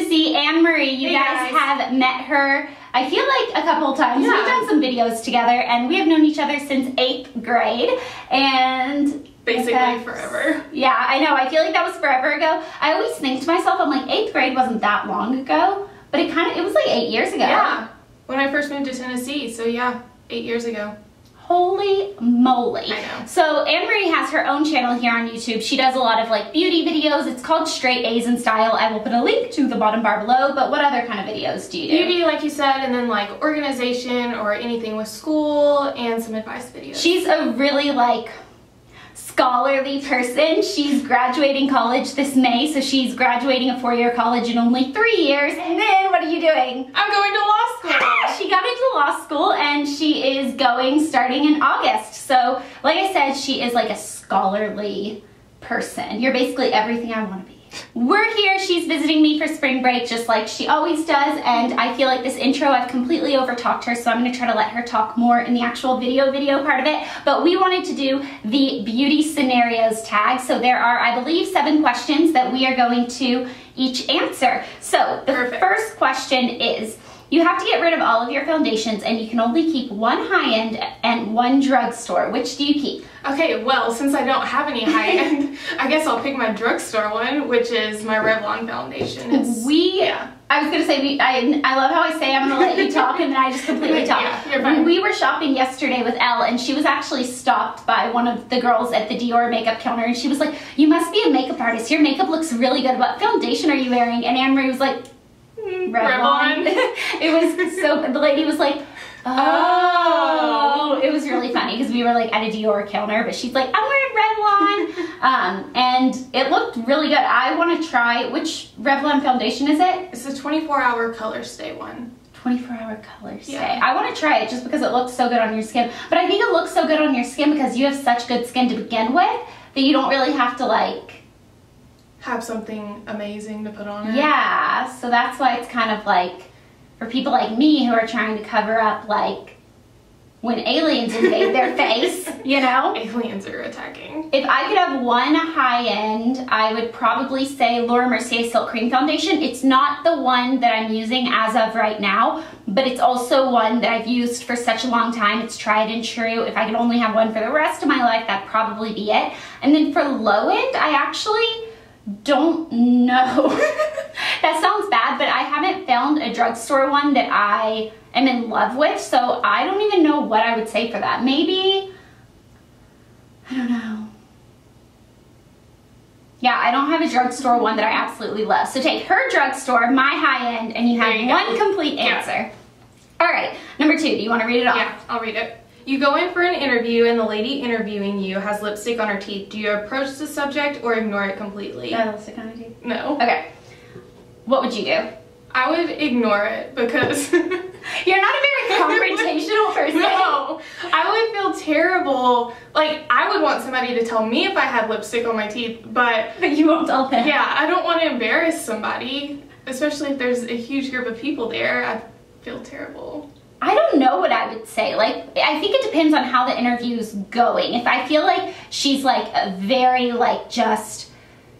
to see Anne-Marie. You guys have met her, I feel like, a couple of times. We've done some videos together, and we have known each other since 8th grade, and basically forever. Yeah, I know. I feel like that was forever ago. I always think to myself, I'm like, 8th grade wasn't that long ago, but it was like 8 years ago. Yeah, when I first moved to Tennessee, so yeah, 8 years ago. Holy moly. I know. So Anne-Marie has her own channel here on YouTube. She does a lot of like beauty videos. It's called Straight A's in Style. I will put a link to the bottom bar below, but what other kind of videos do you do? Beauty, like you said, and then like organization or anything with school, and some advice videos. She's a really like scholarly person. She's graduating college this May, so she's graduating a 4-year college in only 3 years. And then what are you doing? I'm going to law school. She got into law school and she is starting in August. So like I said, she is like a scholarly person. You're basically everything I want to be. We're here, she's visiting me for spring break just like she always does, and I feel like this intro I've completely overtalked her, so I'm going to try to let her talk more in the actual video part of it. But we wanted to do the beauty scenarios tag, so there are, I believe, 7 questions that we are going to each answer. So the first question is, you have to get rid of all of your foundations and you can only keep one high-end and one drugstore. Which do you keep? Okay, well, since I don't have any high-end, I guess I'll pick my drugstore one, which is my Revlon foundation. I was going to say, I love how I say I'm going to let you talk and then I just completely talk. Yeah, you're fine. We were shopping yesterday with Elle and she was actually stopped by one of the girls at the Dior makeup counter and she was like, you must be a makeup artist. Your makeup looks really good. What foundation are you wearing? And Anne-Marie was like, Revlon. It was so, the lady was like, oh. It was really funny because we were like at a Dior counter, but she's like, I'm wearing Revlon. And it looked really good. I want to try, which Revlon foundation is it? It's a 24-hour color stay one. 24-hour color stay. Yeah. I want to try it just because it looks so good on your skin. But I think it looks so good on your skin because you have such good skin to begin with that you don't really have to like have something amazing to put on it. Yeah, so that's why it's kind of like for people like me who are trying to cover up like when aliens invade their face, you know? Aliens are attacking. If I could have one high-end, I would probably say Laura Mercier Silk Cream Foundation. It's not the one that I'm using as of right now, but it's also one that I've used for such a long time. It's tried and true. If I could only have one for the rest of my life, that'd probably be it. And then for low-end, I actually don't know. That sounds bad, but I haven't found a drugstore one that I am in love with, so I don't even know what I would say for that. Maybe, I don't know. Yeah, I don't have a drugstore one that I absolutely love. So take her drugstore, my high-end, and you have one complete answer. Yeah. All right, number 2, do you want to read it off? Yeah, I'll read it. You go in for an interview and the lady interviewing you has lipstick on her teeth. Do you approach the subject or ignore it completely? Lipstick on her teeth? No. Okay. What would you do? I would ignore it because you're not a very confrontational person. No. I would feel terrible. Like, I would want somebody to tell me if I had lipstick on my teeth, but you won't tell them. Yeah, I don't want to embarrass somebody, especially if there's a huge group of people there. I feel terrible. I don't know what I would say. Like, I think it depends on how the interview's going. If I feel like she's like a very like just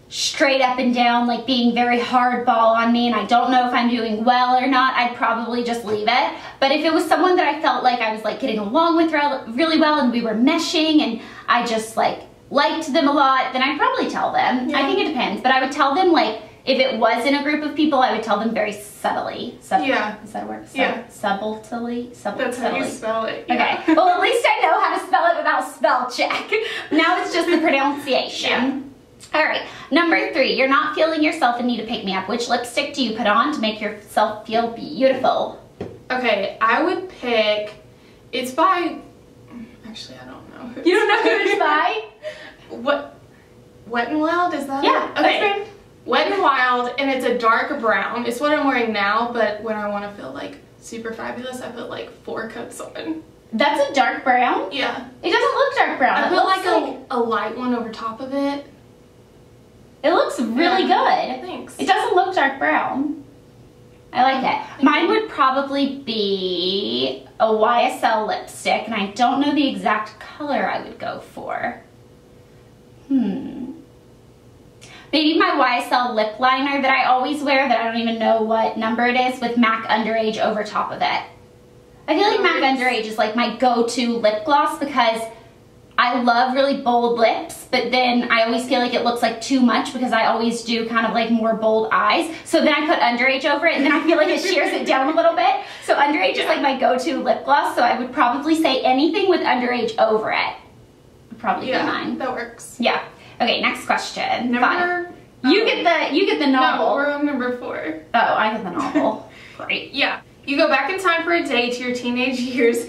straight up and down, like being very hardball on me and I don't know if I'm doing well or not, I'd probably just leave it. But if it was someone that I felt like I was like getting along with really well and we were meshing and I just like liked them a lot, then I'd probably tell them. Yeah. I think it depends. But I would tell them like, if it was in a group of people, I would tell them very subtly. Yeah. Is that a word? Yeah. Subtly? That's how you spell it. Yeah. Okay. Well, at least I know how to spell it without spell check. Now it's just the pronunciation. Yeah. All right. Number 3, you're not feeling yourself and need a pick-me-up. Which lipstick do you put on to make yourself feel beautiful? Okay, I would pick, it's by, actually I don't know. You don't know who it's by? What, Wet n Wild, is that Yeah. it? Okay. Wet n Wild, and it's a dark brown. It's what I'm wearing now, but when I want to feel like super fabulous, I put like 4 coats on. That's a dark brown? Yeah. It doesn't look dark brown. I put like a light one over top of it. It looks really good. Thanks. It doesn't look dark brown. I like it. Mine would probably be a YSL lipstick, and I don't know the exact color I would go for. maybe my YSL lip liner that I always wear that I don't even know what number it is with MAC Underage over top of it. I feel like MAC Underage is like my go-to lip gloss because I love really bold lips, but then I always feel like it looks like too much because I always do kind of like more bold eyes. So then I put Underage over it and then I feel like it shears it down a little bit. So Underage is like my go-to lip gloss, so I would probably say anything with Underage over it would probably be mine. That works. Yeah. Okay, next question. Number... You get the novel. No, we're on number 4. Oh, I get the novel. Great. Yeah. You go back in time for a day to your teenage years.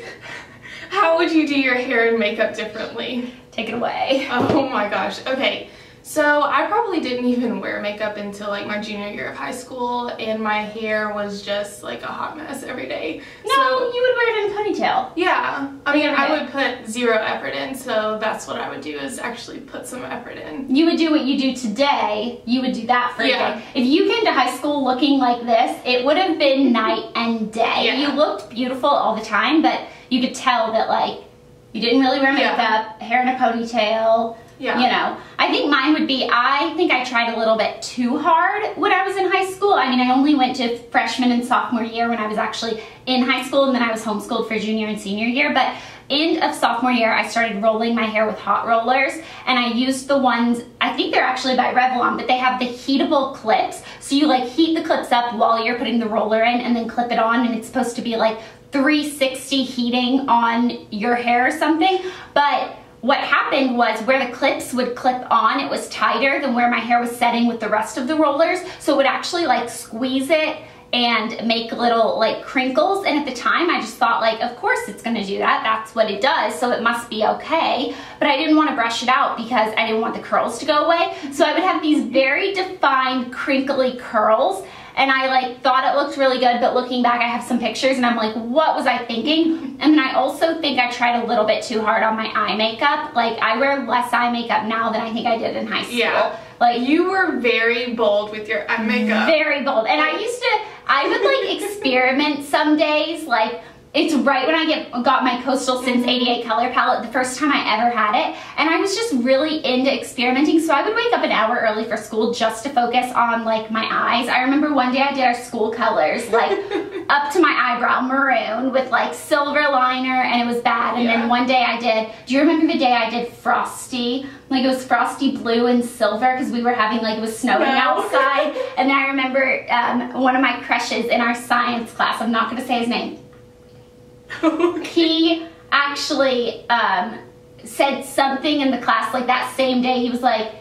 How would you do your hair and makeup differently? Take it away. Oh my gosh. Okay. So I probably didn't even wear makeup until like my junior year of high school, and my hair was just like a hot mess every day. No, so, you would wear it in a ponytail. Yeah. I mean, I would put 0 effort in, so that's what I would do is actually put some effort in. You would do what you do today. You would do that for a day. If you came to high school looking like this, it would have been night and day. Yeah. You looked beautiful all the time, but you could tell that like you didn't really wear makeup, hair in a ponytail. Yeah. You know, I think mine would be, I think I tried a little bit too hard when I was in high school. I mean, I only went to freshman and sophomore year when I was actually in high school, and then I was homeschooled for junior and senior year. But end of sophomore year, I started rolling my hair with hot rollers, and I used the ones, I think they're actually by Revlon, but they have the heatable clips. So you like heat the clips up while you're putting the roller in and then clip it on, and it's supposed to be like 360 heating on your hair or something. But what happened was where the clips would clip on, it was tighter than where my hair was setting with the rest of the rollers. So it would actually like squeeze it and make little like crinkles. And at the time I just thought like, of course it's gonna do that. That's what it does. So it must be okay. But I didn't want to brush it out because I didn't want the curls to go away. So I would have these very defined crinkly curls. And I like thought it looked really good, but looking back, I have some pictures and I'm like, what was I thinking? And then I also think I tried a little bit too hard on my eye makeup. Like I wear less eye makeup now than I think I did in high school. Yeah. Like you were very bold with your eye makeup. Very bold. And I would like experiment some days. Like it's right when I got my Coastal Since 88 color palette, the first time I ever had it. And I was just really into experimenting. So I would wake up an hour early for school just to focus on like my eyes. I remember one day I did our school colors, like up to my eyebrow, maroon with like silver liner, and it was bad. And then one day I did, do you remember the day I did frosty? Like it was frosty blue and silver because we were having like, it was snowing outside. And then I remember one of my crushes in our science class, I'm not gonna say his name. He actually said something in the class like that same day. He was like,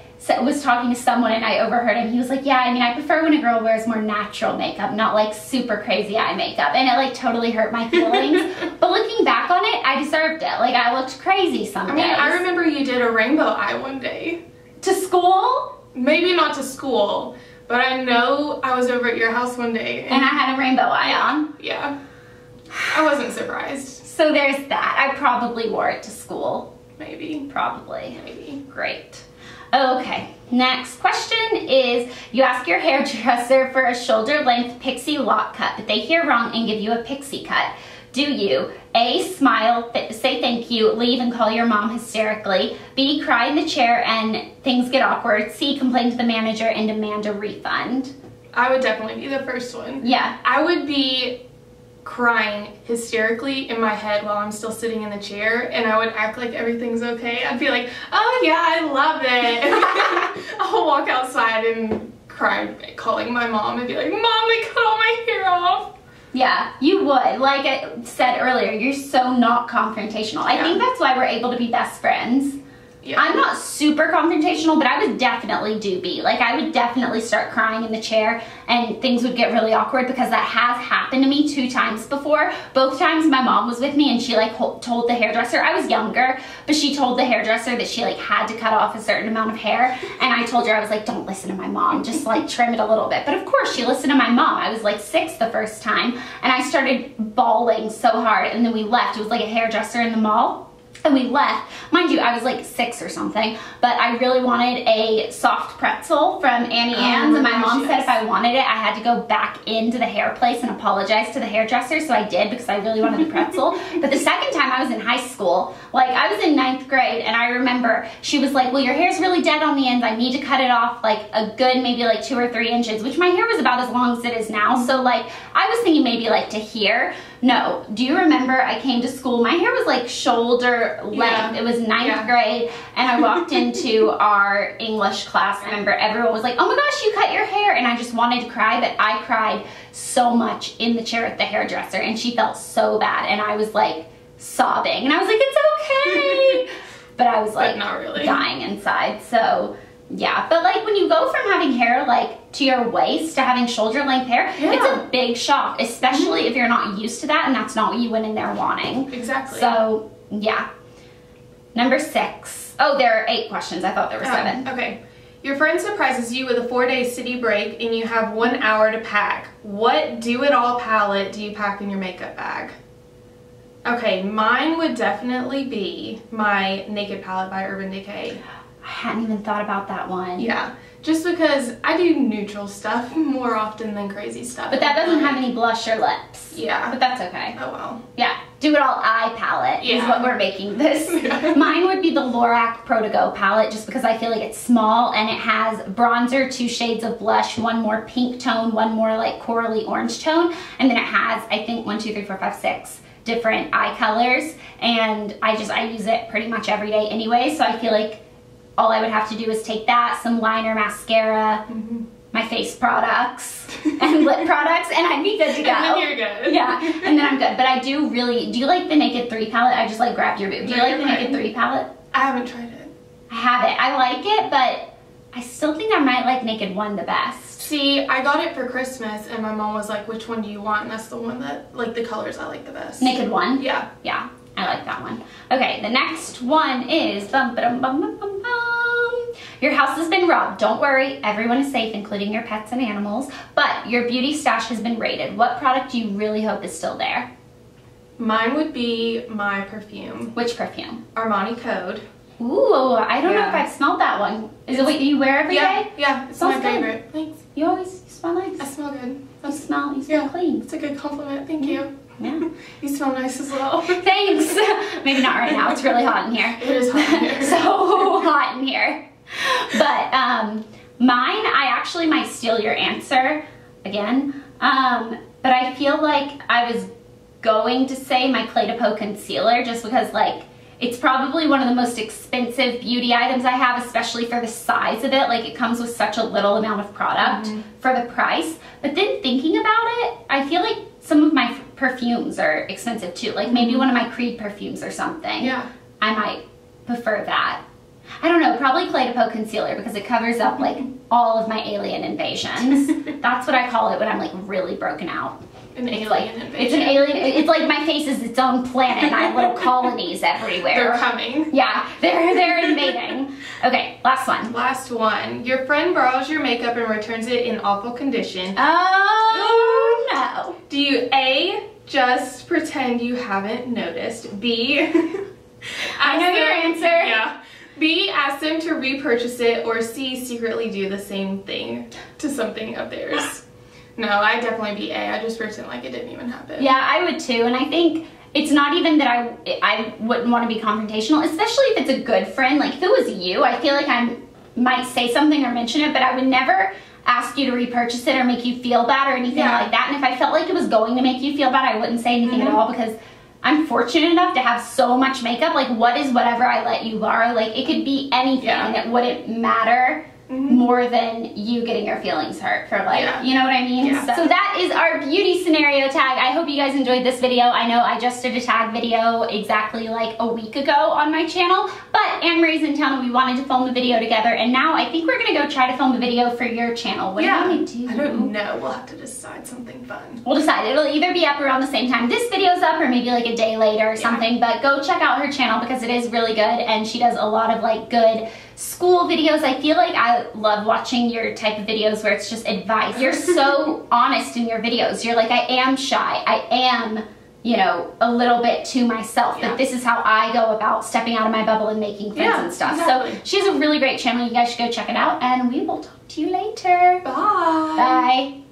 was talking to someone and I overheard him. He was like, yeah, I mean, I prefer when a girl wears more natural makeup, not like super crazy eye makeup. And it like totally hurt my feelings. But looking back on it, I deserved it. Like I looked crazy some days. I mean, I remember you did a rainbow eye one day. To school? Maybe not to school, but I know I was over at your house one day. And I had a rainbow eye on? Yeah. I wasn't surprised. So there's that. I probably wore it to school. Maybe. Probably. Maybe. Great. Okay, next question is, you ask your hairdresser for a shoulder length Pixie Lott cut, but they hear wrong and give you a pixie cut. Do you A, smile, say thank you, leave and call your mom hysterically, B, cry in the chair and things get awkward, C, complain to the manager and demand a refund? I would definitely be the first one. Yeah. I would be crying hysterically in my head while I'm still sitting in the chair, and I would act like everything's okay. I'd be like, oh yeah, I love it. I'll walk outside and cry, calling my mom and be like, Mom, they cut all my hair off. Yeah, you would. Like I said earlier, you're so not confrontational. I think that's why we're able to be best friends. Yeah. I'm not super confrontational, but I would definitely do be. Like, I would definitely start crying in the chair and things would get really awkward because that has happened to me 2 times before. Both times my mom was with me and she like told the hairdresser, I was younger, but she told the hairdresser that she like had to cut off a certain amount of hair. And I told her, I was like, don't listen to my mom, just like trim it a little bit. But of course she listened to my mom. I was like 6 the first time and I started bawling so hard, and then we left. It was like a hairdresser in the mall. And we left. Mind you, I was like 6 or something, but I really wanted a soft pretzel from Annie Ann's, and my mom said if I wanted it, I had to go back into the hair place and apologize to the hairdresser, so I did because I really wanted the pretzel. But the second time I was in high school, like I was in 9th grade, and I remember she was like, well, your hair's really dead on the ends. I need to cut it off like a good maybe like 2 or 3 inches, which my hair was about as long as it is now. So like I was thinking maybe like to here. No, do you remember I came to school, my hair was like shoulder length. It was 9th grade, and I walked into our English class. I remember everyone was like, oh my gosh, you cut your hair, and I just wanted to cry, but I cried so much in the chair at the hairdresser, and she felt so bad, and I was like sobbing, and I was like, it's okay. But I was like not really dying inside. So yeah, but like when you go from having hair like to your waist to having shoulder length hair, it's a big shock, especially if you're not used to that and that's not what you went in there wanting. Exactly. So yeah. Number 6. Oh, there are 8 questions. I thought there were 7. Okay. Your friend surprises you with a 4-day city break and you have 1 hour to pack. What do-it-all palette do you pack in your makeup bag? Okay, mine would definitely be my Naked palette by Urban Decay. I hadn't even thought about that one. Yeah, just because I do neutral stuff more often than crazy stuff. But that doesn't have any blush or lips. Yeah. But that's okay. Oh well. Yeah, do-it-all eye palette is what we're making this. Mine would be the Lorac Pro To Go palette, just because I feel like it's small and it has bronzer, 2 shades of blush, 1 more pink tone, 1 more like corally orange tone, and then it has, I think, 1, 2, 3, 4, 5, 6 different eye colors, and I use it pretty much every day anyway, so I feel like all I would have to do is take that, some liner, mascara, my face products, and lip products, and I'd be good to go. And then you're good. Yeah, and then I'm good. But I do really, do you like the Naked 3 palette? I just like grabbed your boob. Do you like the Naked 3 palette? I haven't tried it. I have it. I like it, but I still think I might like Naked 1 the best. See, I got it for Christmas, and my mom was like, which one do you want? And that's the one that, like, the colors I like the best. Naked 1? Yeah. Yeah, I like that one. Okay, the next one is your house has been robbed. Don't worry, everyone is safe, including your pets and animals, but your beauty stash has been raided. What product do you really hope is still there? Mine would be my perfume. Which perfume? Armani Code. Ooh, I don't know if I've smelled that one. Is it what you wear every day? Yeah, it's my favorite. Thanks. You smell nice. I smell good. You smell clean. It's a good compliment. Thank you. Yeah. You smell nice as well. Thanks. Maybe not right now. It's really hot in here. It is hot in here. So hot in here. But mine, I actually might steal your answer again. But I feel like I was going to say my Clé de Peau concealer, just because like it's probably one of the most expensive beauty items I have, especially for the size of it. Like it comes with such a little amount of product for the price. But then thinking about it, I feel like some of my perfumes are expensive too. Like maybe one of my Creed perfumes or something. Yeah. I might prefer that. I don't know, probably Clé de Peau concealer, because it covers up like all of my alien invasions. That's what I call it when I'm like really broken out. An alien invasion. It's an alien, it's like my face is its own planet and I have little colonies everywhere. They're coming. Yeah, they're invading. Okay, last one. Last one. Your friend borrows your makeup and returns it in awful condition. Oh, no. Do you A, just pretend you haven't noticed? B, I know your answer. Yeah. B, ask them to repurchase it, or C, secretly do the same thing to something of theirs. No, I'd definitely be A. I just pretend like it didn't even happen. Yeah, I would too, and I think it's not even that I wouldn't want to be confrontational, especially if it's a good friend. Like if it was you, I feel like I might say something or mention it, but I would never ask you to repurchase it or make you feel bad or anything like that. And if I felt like it was going to make you feel bad, I wouldn't say anything at all, because I'm fortunate enough to have so much makeup. Like what is whatever I let you borrow? Like it could be anything and it wouldn't matter more than you getting your feelings hurt for like, you know what I mean? Yeah. So that is our beauty scenario tag. I hope you guys enjoyed this video. I know I just did a tag video exactly like a week ago on my channel, but Anne-Marie's in town and we wanted to film a video together, and now I think we're gonna go try to film a video for your channel. What do you want to do? I don't know. We'll have to decide something fun. We'll decide. It'll either be up around the same time this video's up or maybe like a day later or something, but go check out her channel because it is really good and she does a lot of like good school videos. I feel like I love watching your type of videos where it's just advice. You're so honest in your videos. You're like, I am shy. I am, you know, a little bit to myself. Yeah. Like, this is how I go about stepping out of my bubble and making friends and stuff. Exactly. So she has a really great channel. You guys should go check it out, and we will talk to you later. Bye. Bye.